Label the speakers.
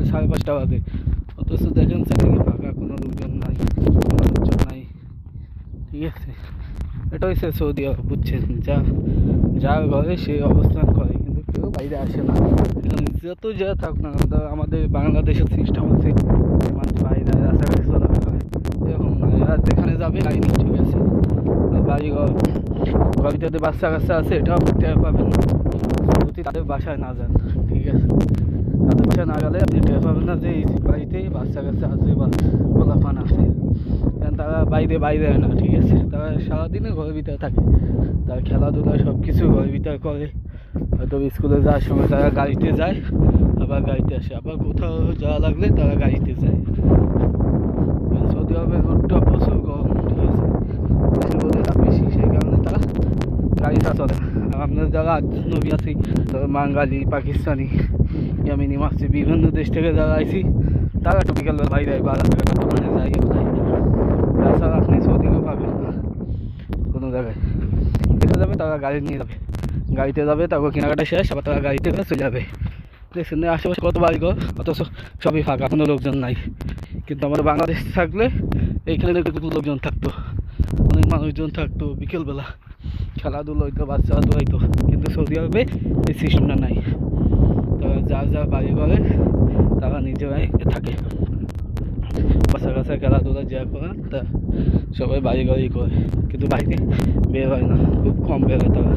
Speaker 1: সকাল 5:30 বাজে, অথচ দেখেন চারিদিকে ফাঁকা, কোনো লোকজন নাই, মানুষজন নাই। ঠিক আছে, এটা হচ্ছে সৌদি আরব, বুঝছেন? যার ঘরে সে অবস্থান করে, কিন্তু কেউ বাইরে আসে না। যত যা থাক না কেন, আমাদের বাংলাদেশের সিস্টেম আছে মানুষ বাইরে রাস্তাঘাটে চলাফেরা হয়, এরকম না। এরা যেখানে যাবে লাইনে, ঠিক আছে? বাড়ি ঘর ভিতরে বাচ্চা কাচ্চা আছে, এটাও টের পাবেন না যদি তাদের বাসায় না যান। ঠিক আছে, তাদের বাসায় না গেলে আপনি টের পাবেন না যে এই বাড়িতেই বাচ্চা কাচ্চা আছে বা পোলাপান আছে। কারণ তারা বাইরে হয় না। ঠিক আছে, তারা সারাদিনে ঘরের ভিতরে থাকে, তারা খেলাধুলা সব কিছু ঘরের ভিতরে করে। হয়তো স্কুলে যাওয়ার সময় তারা গাড়িতে যায়, আবার গাড়িতে আসে, আবার কোথাও যাওয়া লাগলে তারা গাড়িতে যায়। সৌদি আরবের রোডটা প্রচুর গরম। ঠিক আছে, দেশের রোদের তাপ বেশি, সেই কারণে তারা গাড়িটা চলে। আর আমরা যারা নবী আছি, বাঙালি, পাকিস্তানি, ইয়ামিনি, মাসি, বিভিন্ন দেশ থেকে যারা আইছি, তারা একটু বিকেলবেলা বাইরে বা রাস্তাঘাটের দোকানে যাই এগুলো। তাছাড়া আপনি সৌদিকে পাবেন না কোনো জায়গায়। দেখা যাবে তারা গাড়ি নিয়ে যাবে, গাড়িতে যাবে, তারপর কেনাকাটা শেষ, আবার তারা গাড়িতে করে চলে যাবে। দেখছেন আশেপাশে কত বাড়িঘর, অথচ সবই ফাঁকা, কোনো লোকজন নাই। কিন্তু আমাদের বাংলাদেশ থাকলে এইখানে কিন্তু লোকজন থাকতো, অনেক মানুষজন থাকতো, বিকেলবেলা খেলাধুলো হইতো, বাচ্চা হইতো। কিন্তু সৌদি আরবে এই সিস্টেমটা নাই। তারা যার বাড়ি ঘরে তারা নিজেরাই থাকে, বাচ্চা কাচ্চা খেলাধুলা যা করে তা সবাই বাড়ি ঘরেই করে, কিন্তু বাইরে বের হয় না, খুব কম বের হয় তারা।